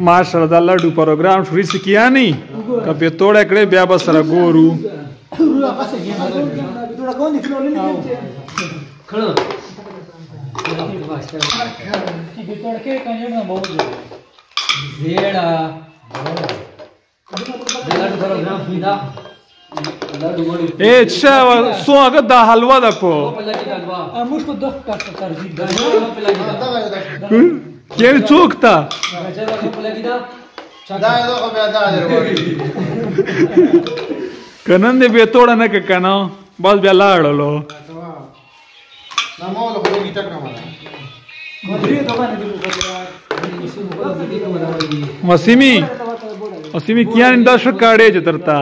माशाल्लाह د لډو پروګرام شوري سکیا نه کپه توړه کړي بیا به سره ګورو اے چا سو هغه د حلوا د په موږ په دغه کار ترجیح ده کیر څوک تا کنن دې به توړه نه کنه بس بیا لاړلو وسیمی کیان دا شو کاړې چترتا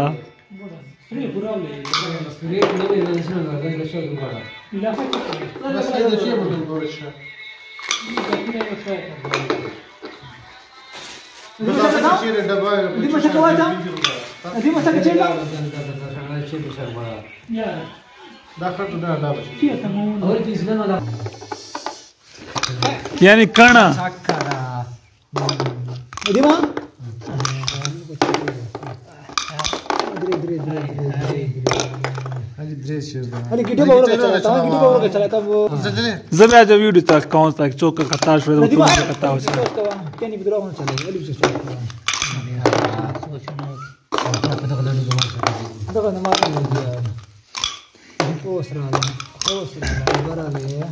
یعنی کانا زبیا جو ویډیو تک کون تک چوک کتا شو تو کتا و کني بدرون چلے علي بس دغه ما اوسرا براله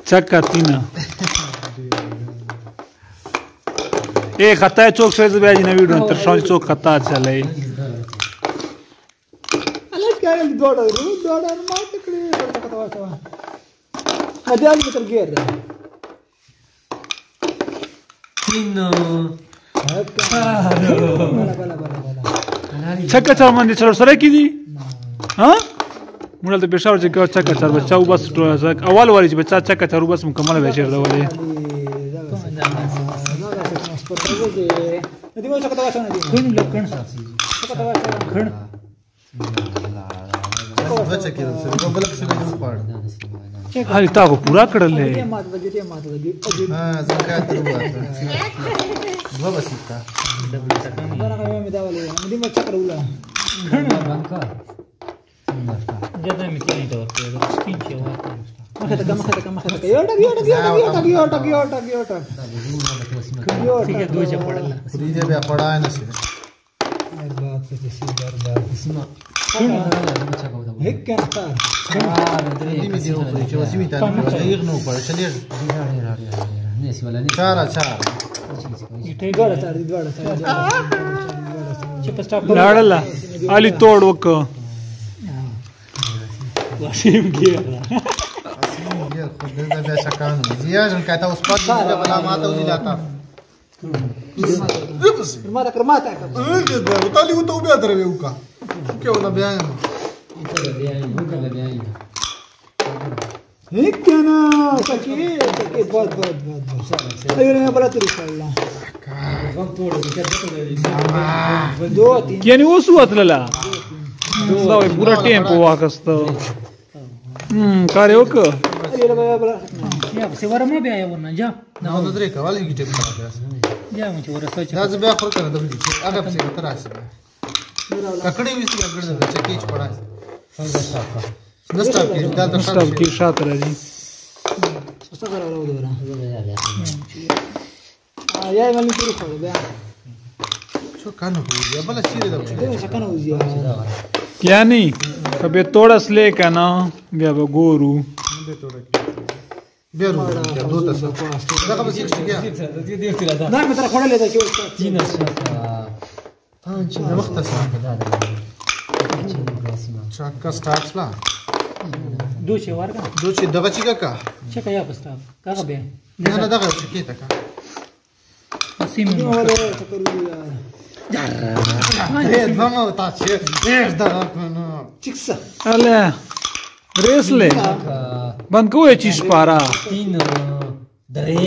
چکا تینا اے خطا چوک شوی زبیا جی نو ویډیو تر شون چوک خطا چلے كان دوڑا ما تکړه کته واسه هدي متر غير تینو چکا چا باندې چلو سره کی دي ها مونږ ته پېښور چې کو چکا چا بچاو بس اول وری چې بچا چکا چا بس مکمل به چیر ولې ندی مو چکا واسه ندی کون لکن ساسي چکا واسه خن هل تا کو پورا کړل ها زکات وبسيطه انا مې دا ولې مې ما چکر ولا بانکا جدا مې کېنه دا ورته سپینچه مخه ته یوټا ټیک دوی چې پړل دې بیا پړای نه شي بات څه شي دربار اسمه هيك كان اختار دې مې دیو چې وسیمه ته یغنو پر چلیر نسي ولا نسي چارا دوړه چې په سټاپ لاړل علي توړ وک واشیم ګیر خود دې بیا شکان زیاجن کاته اوس پات دې بلا ماته وزیلاتا کرماتا وطالي وانت وبيا دربي وكا وكا ولا بيان هيك انا سكيت بعد ايوه انا بلاتي الله دوتي یعنی اوس وتللا دا پورا ټیم په واکست کار یو ک یا څه ورما بیا یو نه جا نو درې کول یې ټیم خراب یا مې ورسې دا بیا خور کنه دغه هغه څه تر راشي ککړې وسی ککړې ده چې کیچ پړای نسټاپ کې دا د سټاپ کې شاته راځي څه غواړو دا یا مې پوری خو بیا شو کنه وځي بل شي دا څه کنه وځي یعنی کبه توړس لې کنه بیا به ګورو بیا ورو دوته څه دا به څه کیږي دا مې تر خړلې ده چې تین د وخت سره چاکا سٹارټس لا دوشي ورګه دوشي دغه چیګه کا چې کیا پستا کاغه به نه دغه چیګه تا کا سیم نو ولا تکرو یار دوما وتا چې ډېر دا نو چیکسا اله ریسله بند کوی چی شپارا تین درې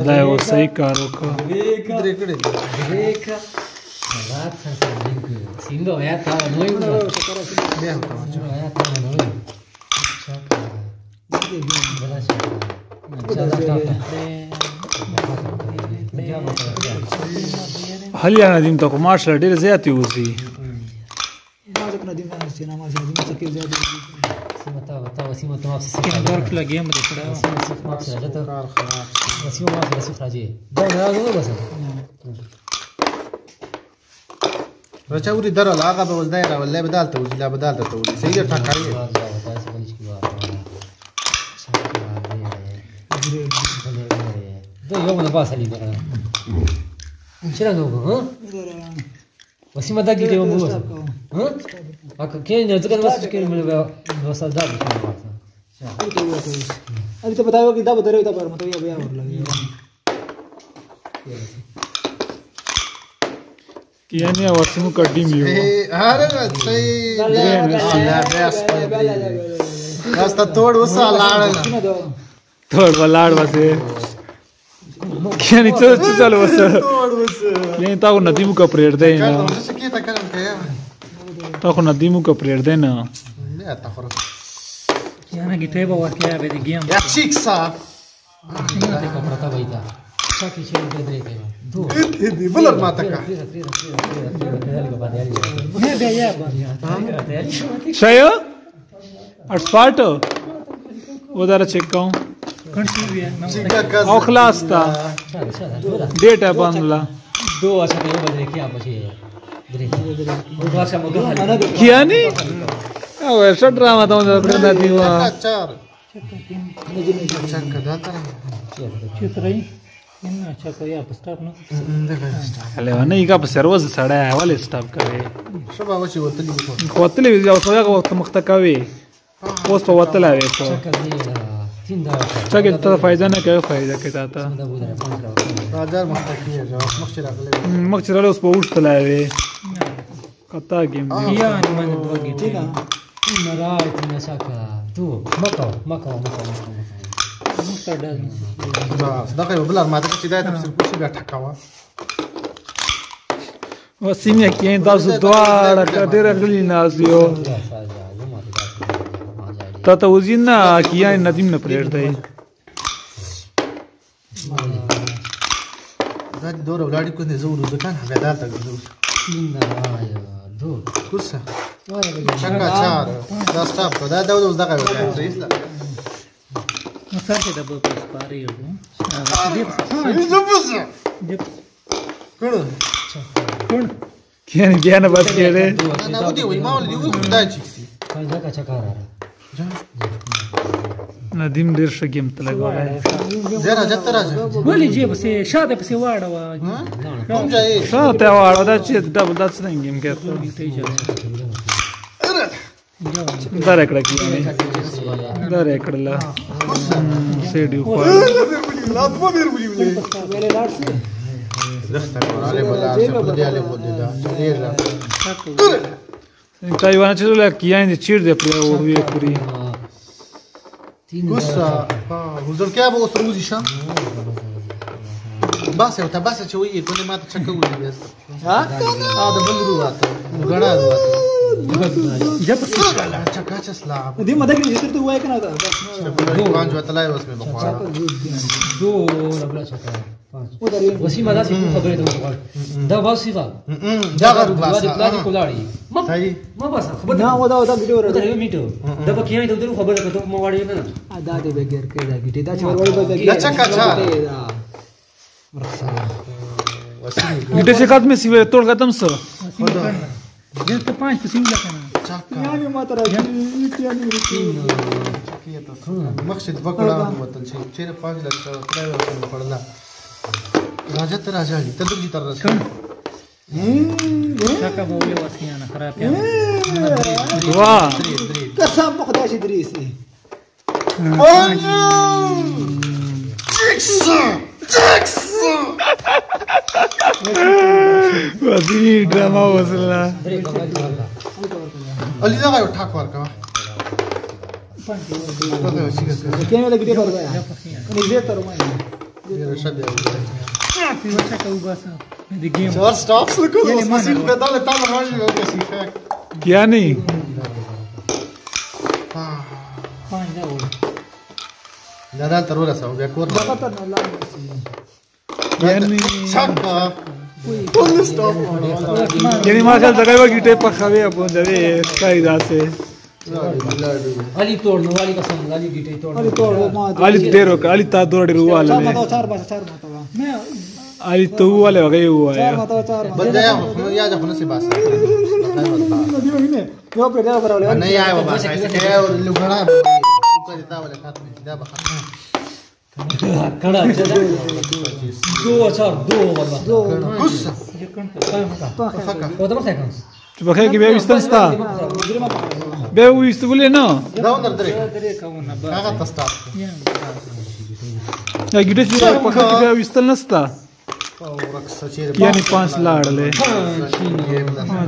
دا یو صحیح کار وکړ درې کړې Reka. Ragazza, Singo, ya estaba muy bueno. بیا هم Ya estaba muy bueno. بیا به هلیا ندیم ته خو ماشاءالله ډېرې زیاتې اوسي ما ځکه ندیم نه سینا ما ندیم څه کې زیات سیمه تا وسیمه ته واپس کې ورک لګیم دې کړه وسیمه صف ما سره جته وسیمه ما سره صف راځي دا نه بس رچاوري درل هغه به ول دایره ولې بدالته وځي لا بدالته ته وځي صحیح ده ټاکاري دا یو نه باسه لیدل چیرې نو ها وسیمه دا کې دی مو ها اګه کې نه ځکه واسه کې مې وسه دا अभी तो बताओ कि दा बता रहे हो पर मतलब ये और लगे کیانی ورسمو کډیم یو هر صحیح لا بس راستا توړ وسه لاړل توړ ولاړ وسه کیانی څه چلو وسه توړ وسه یې تاو ندیمو کا پرېړ دی نه څه کې تا کړم ته تاو ندیمو کا پرېړ دی نه نه تا خور یانه گیټه به ورکیا به دی گیم یا چیکسا نه ته کپڑا تا وایدا ساکي چې دې درې کې دو دې بلر ما تکا نه بیا یا شایا اټسپارټ ودار چیک کوم او خلاص تا ډیټا باندې دو اچھا ته بدرې کې اپچې درې او ورشه مګر کیانی او ورشه ډرامه ته پردا دیوا چار چنګ دا تر چترای نه اچھا کیا سٹاپ نو هله نه یګه په سروز سړی حواله سٹاپ کوي شبا وشي وتلی وتلې وی او سویا وخت مخته کوي اوس په وتلې وي ته تین دا څنګه ته فائدہ نه کوي فائدہ کوي تا دا بودره پنځه راځه مخکې جواب مخکې راغلی مخ چرله اوس په وښ تلای وي کتا گیم یا من دوه گیټه مرای تینا شاکا تو مکو مستډل بس دا کوي بلر ما ته چې دا تفسیر کوشي بیا ټکاوه وسیمه کې تاسو دواړه کډه رغلی ناسیو تا ته وزینا کیا ندیم نه پرېړ دی دا دور ولاړی کو نه زور ځکان هغه دا ته تین دا دو کوسه څنګه چار دا سټاپ دا اوس دا کوي صحیح ده نو سر کې د په پاره یو کړه کیا نه بیا نه بس کېره دا ودی وای ما ولې وای خدای چی کله کا چکارا ندیم ډیر ښه گیم ته لګولای زرا جت راځه ولې جیب سه شاده پسې واړه کوم ځای شاته واړه دا چې ډبل دا څنګه گیم کوي دا رکړه کیانی دا رکړه لا سیډیو خو لا په مېر ولې पहले लाट से دخته کوراله بلا څه په دې اله بده دا ډیر چایوانه چې له کیانی چیر دی پر او وی پوری تین کوسه حضور کې به اوس روزي شه باسه او تباسه چې وایي کله ما ته چکه ولې بس ها دا بل روات غړا روات جب چکه چسلا دې مده کې چې ته وای کنه بس دو پانچ وتلای اوس مې بخواره دو لبلا چکا و درې وسیمه دا څه خبره ده دا واسیفه دا دا غواړم د پلان کولاړي صحیح ما بس خبر نه ودا ویډیو دا ورته یو میټو دا په کیانه ته خبره کته ما واړی نه دا دې بګیر کې دا گیټه دا چې ور وړي دا چکا چار ګټه چې قدمه سی وي ټول قدم سره جب ته 5 پسې لکنه چکا یعنی ما تر یعنی مقصد وکړه وتل شي چیرې 5 لک ترای ورته پړلا راځه ته راځه ته دې تر رسې شاکه بوله وسیانه خراب یا واه قسم په خدای شي درېسي وزي ډراما وسله درې کومه علي دا یو ټاک ورکا کینه لګې پر وای نه دې تر ما رشد شاکه وباسه د گیم چار سټاپس وکړو اوس مسیح په داله تاسو راځي او کسي فک کیانی پنځه دا و دا تر ورسره بیا کور دا تر نه لاندې یعنی فل स्टॉप یعنی ما خیال دغه ګټه په خوي په دې سکای داسه علي तोड़नो वाली कसम علي गिटे तोड़नो अरे तोड़ वो मां علي ډېر وک علي تا دوړ ډېر واله चार माता चार मैं علي ته واله وګي चार وایا माता बस गया या जा होने से बात नदी में ने वो पे जा बराबर नहीं आया बाबा ऐसे है और लुगड़ा ऊपर देता वाले खात में सीधा बखत खड़ा दो चार दो والله दो गुस्सा वो तो मत है چې په کې بیا وستن ستا بیا وستولې نه دا اندر درې هغه تستاپ دا ګټه چې په کې بیا وستل نستا او رقص چیرې یعنی 5 لاړلې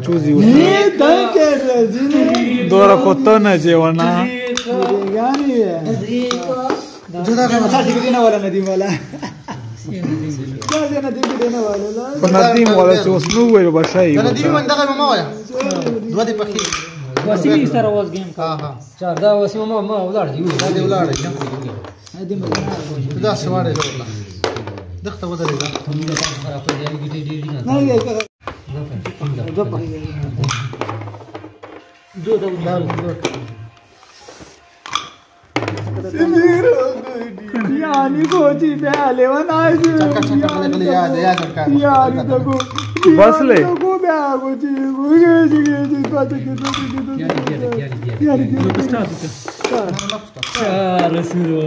چوزي و ये दम के रजीने دوره کوته نه جوړنا गानी है जुदा का मसा ठीक देने वाला नदीम वाला क्या ये नदीम देने वाला په ندیم ولا چې اوس نو ویل بشای کنه دې من دغه ما وایا دوه دې پخې وسیمی سره اوس گیم ها ها चार دا وسیم ما ولار دی دا دې ولاړې नदीम دا سواړې ولا دغه ودرې دا خراب دی علي गिटे ډېر دي नहीं ये दो دو دو यानी कोची पे आले वना चक्का चक्का कले याद का यानी तो को बस ले को बे कोची गुगे जी बात के यानी चार सुरो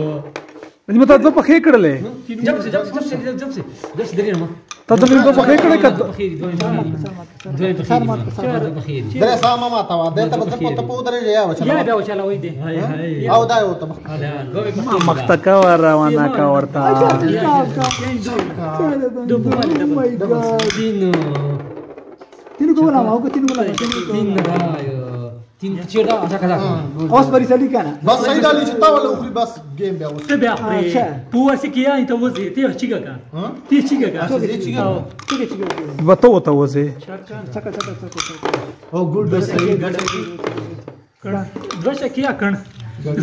अनि म त په کې کړلې जब से درې ما ته د په کې کړې کړه دوی په خیر درې ساما ما تا ده ته په په درې یا وچا یا بیا وچاله وای دی او دا یو ته مختکا روانه کا ورته तीन को बोला माओ को तीन बोला तीन چیرته اچھا کړه اوس بری سړی کنه بس سید علي چې تا ولا خو بس گیم بیا اوس ته بیا پوه سې کیا ته وځي ته چیګه کا ته چیګه کا وته وته وځي او ګډ بس کړه دوشه کیا کړه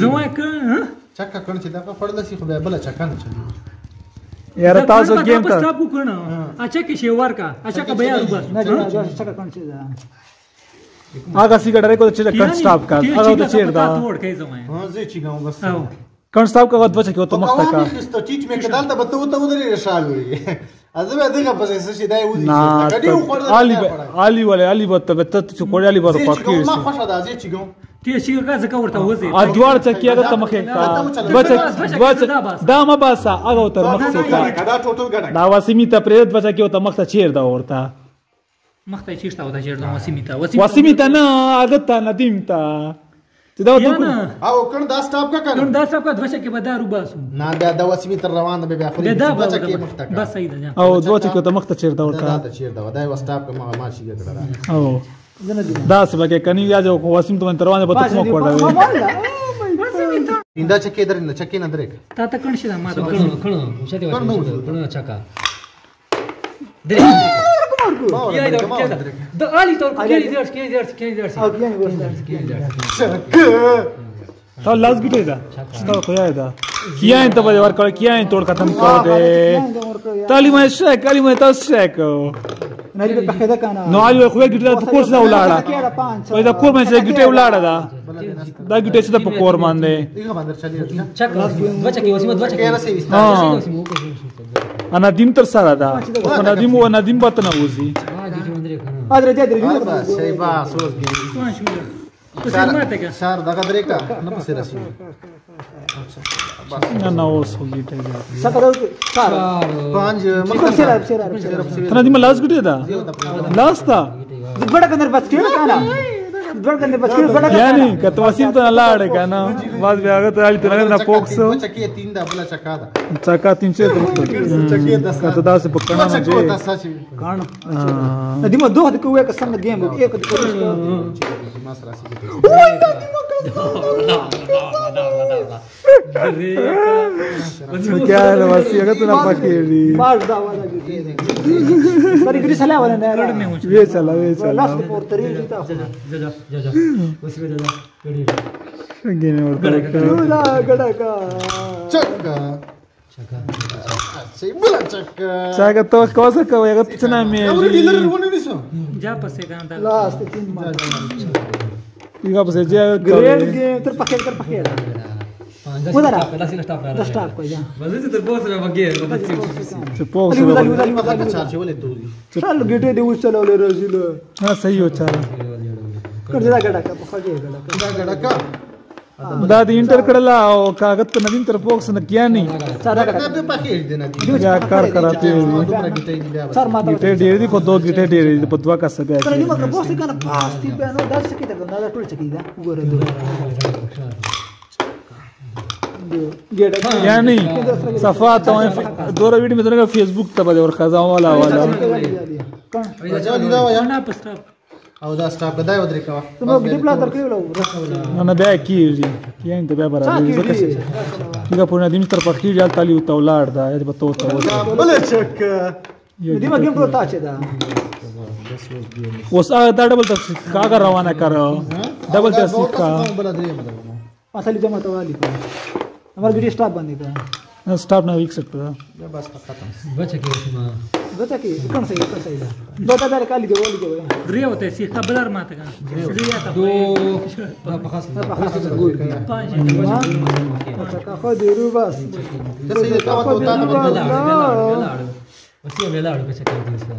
زما کړه چکا کړه چې دا پړل شي خو بل چکا نه چلی یار تاسو گیم ته سټاپ وکړه اچھا کې شی ورکا اچھا کا بیا بس نه جو چکا کون چیز هغه سیګړې کو چې کټ سټاپ کا هغه ته چیر دا توړ کې زما ها زه چې ګاو بس کټ سټاپ کا وځه چې ته مختکا خسته ټیټ مې کدل ته بته وته ودرې رشالوي ازبه دغه پسې څه دی وځي نه علي ولا علي بته بته چې کوړی علي بر پاکي ما خوښه ده زه چې ګاو ته چیګه کا ځکه ورته وځي ا جوړ چې کیږي ته مخه دا ما باسا هغه تر مخه کا دا ټوټل ګډه دا واسمی ته پرېد بچا کې ته مخه چیر دا ورته مخته چیرته وته چیرته وسیمیتا واسمی ته نه هغه ته ندیم ته چې دا یا نه او کړه دا سټاپ کا کړه کړه دا څه کا دوشه کې بدارو باسو نه بیا د وسمی تر روان ده بیا خو دا بچا کې مختکا بس صحیح ده او دوه چې ته مخته چیر دا ورته دا ته چیر دا دا و سټاپ کا ما شي کړه او دا څه بګه کني یا جو واسم ته تروانه به ته مو کوړه इंदा चक्के इधर इंदा चक्के ना दरेक تا ته کڼ شي دا ما ته کړه شته وایي کړه اچھا کا د علي تور کې درس او کیا نہیں تا لاس ګټه دا تا خو یا دا کیا ته به ور کړ کیا توڑ ختم کړ دې تعلیم شک علي مې تاسو شک نری په خدا کنه نو علي خو ګټه په کورس دا ولاړه وای دا کور مې چې ګټه ولاړه دا ګټه چې په کور باندې इगा बंदर चली چک بچا کې وسیمه بچا کې रसे ها انا دیم تر سره دا انا دیم و انا دیم بات نه وځي ګټه مندري کنه ادر جادر बस सही बात सोच गई شار دغه دریکا نه پسې راشي نه نه اوس ګټه دا سکرو کار پنځ مکر سره تنا دیم لاس ګټه دا لاس تا بڑا کنه بچ کې کنه بڑا کنه بچ کې بڑا یعنی کته وسیم ته لاړ کنه باز بیا هغه ته علي ته نه پوکسو چکه 3 دا بل چکا دا چکا 3 چه چکه 10 کته داسې پکړه نه چکه 10 سچ کان ندیمه دوه د کوه کسم گیم ایک د ما سره سي کیا له وسی هغه ته نه پکېږي باز دا والا بری ګری سلا ولا نه وی چلا لاس په ترې دیتا جا وسیمه جا ګړي ګینه ورته لا ګډا کا چکا Bola chaka. Chaka to cosa que vai gato na minha. Agora dealer one nisso. Já passei cantar. Last 3 मार Iga você já grade game तर पकेड उधर आ Pela sila stop. 10 स्टॉप को जा Mas esse ter bolsa vai bagueiro, vai bater. se pouco Ali उधर उधर Mata charge बोले तू. चल गेटे दे उस चलावले रजिल ha सही हो चला कर जरा गडा का पकड़ गडा Gada ka. दादी इंटर कडला कागद तर नवीन तर पोक्स न किया नहीं सारा गडा Gada package देना दी. क्या कार कराते Dobra gita ही दिया. सर माता गिटे डेरी को दो गिटे डेरी बदवा का सब तर नि मग बोस kana पास ती पे नो दास की तक ना टोल चकी दा उगोर दो गेट या नहीं सफा तो दो वीडियो में तो फेसबुक तब और खजा वाला वाला कौन Raja दिदा या. ना pasta Au da stop gada ya wadri ka. तुम डिप्ला तर के लो انا بقى كيجي كي انت بقى برا كده पूर्ण दिन तर पखी जाल ताली उतावलाड दा ये बतो तो Bola chaka. दि मग गेम तो ताचे दा उस आ डबल तक कागा रवाना कर डबल तक का Bola दिया मतलब. असली जमा तो वाली का हमारा वीडियो स्टॉप बंद का स्टॉप ना वीक सकता Ya bas खत्म. Baca que cuma. बता के कौन सही दा बता दर काली दे वाली दे Ria होते सी खबरदार माता का Ria था Do apa khas? अच्छा का खो दे रु बस Kasi ka wa ta Velado. Masih velado baca que isso.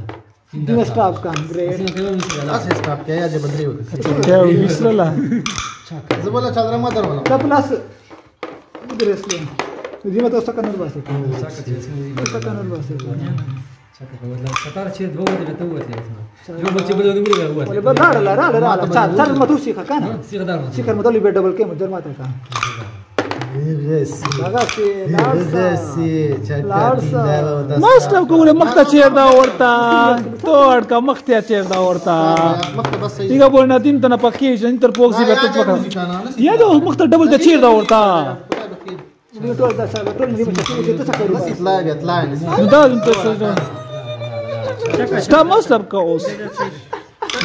दिन स्टॉप का great Assim que vamos velado. As stop क्या या जे बंदरी होती. क्या विसरला Bola chadra mata wala. का प्लस उधर इसलिए दि मत उसका कनर बस Saca que assim. उसका कनर बस Saca que wala. Satar che dvo de tu assim. Eu vou te botar no grupo agora. बोले बड़ा चल चल मत उसी का ना Siga dar. शिखर मत ली डबल के मत माता का लगा से मस्त को मक्ता चेरदा ओरता तो अडका मक्त्या चेरदा ओरता इगा बोलना तीन तना पखी इंटर पोक्सी बेत पका या दो मक्ता डबल द चेरदा ओरता टोल दा चल टोल नहीं बच्चे तो सकरू Mas itla gatla. दा इंटर स्टा मस्त का ओस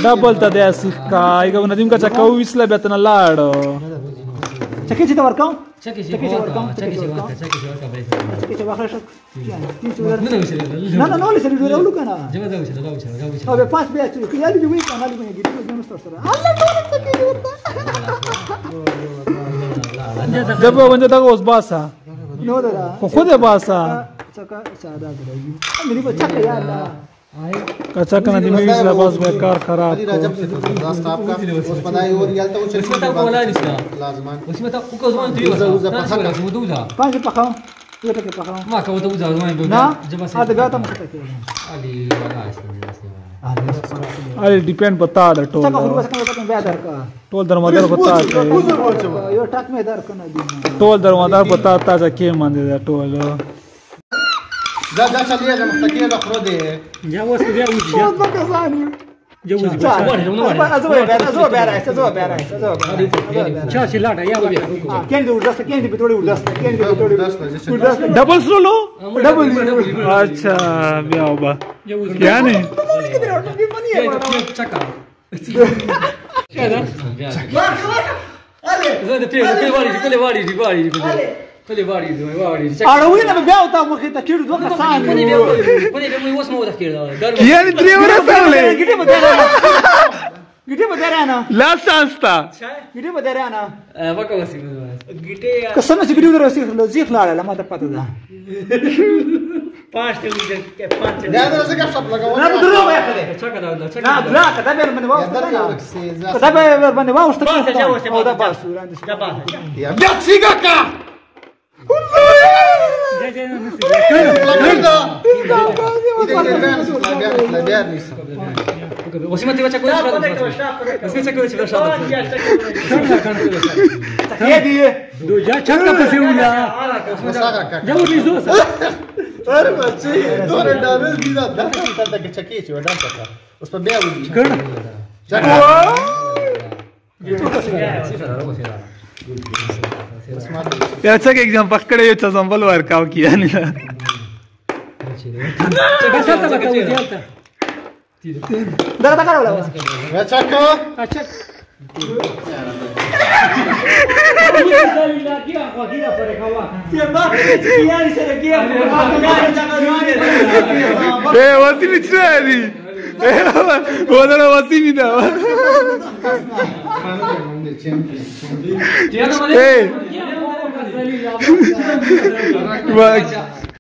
डबल ता देसी का इगा नदीम का चक्का विसला बेतना लाड चके चिता वर्काउ Check it out. Check it out. चके चवा खश तीन चुर Não, não, ना ना नो ले दो लुक ना Já vai dar o chão. अबे पांच बैच के याली जो वी काना ली में गिट में स्टार्ट अल्लाह तो जब म्हणजे दा ओस बासा नो दरा खुद बासा चका सादा दरागी मेरी बच्चा का यार कच्चा कना दी विसला बस बेकार खराब Ali Rajab se to da stop ka. Us padai और याल तो Mas você tá com lá nisso? लाजमान. Você tá com os mãos de Usa pasaka. Você muda usar. पांच पकाओ ये टके पकाओ Ma acabou de usar os mãos. ना Já vai आ दगा तो मत के Ali bagagem. अरे डिपेंड बता द टोल चका हुरवा सकन सकन बेदर का टोल दरवाजा बता दे यो टाक में दर कना दी टोल दरवाजा बताता जा के मान दे toll Da chaliya da mtakia da frode. Já vou escrever o dia. बहुत बकसानी Já vou escrever. अजो बेरा Já se lada, já vai. केन दे उड़दस केन दे बितोड़ी उड़दस केन दे बितोड़ी उड़दस डबल स्लो लो डबल अच्छा ब्याह बा क्या नहीं Chaca. आड़वी ना ब्याह होता मुखे त किड़ दो कसान क्या नहीं त्रिया बरा साले गिटे बदरा ना ला सांस्ता गिटे बदरा ना कसम से गिटे उधर सीख ला ला मत पता था Da da se ka shop laga. ना दुरो बया करे ना दुरा कदा बेर मन वाओ कदा बेर मन वाओ उस तक होदा पास Ya chiga ka. Já, já, não sei. Laga. Ide biar ni. Você manteve a coisa Você tinha coisa ये दिए Já, já tá fazendo lá. Masaga ka. Já vou dizer isso. अरे बच्चे तोरे डाले दिला दा तक चकी छ वडा चका उस पर बे हुई Carna. चका त्याचा एक एग्जाम पकड़े याचा संबल वर्कआउट किया नहीं था Bachata vai cair alta. दगा दगा वाला चका Acha. وسيم تشاري والله وسيم ده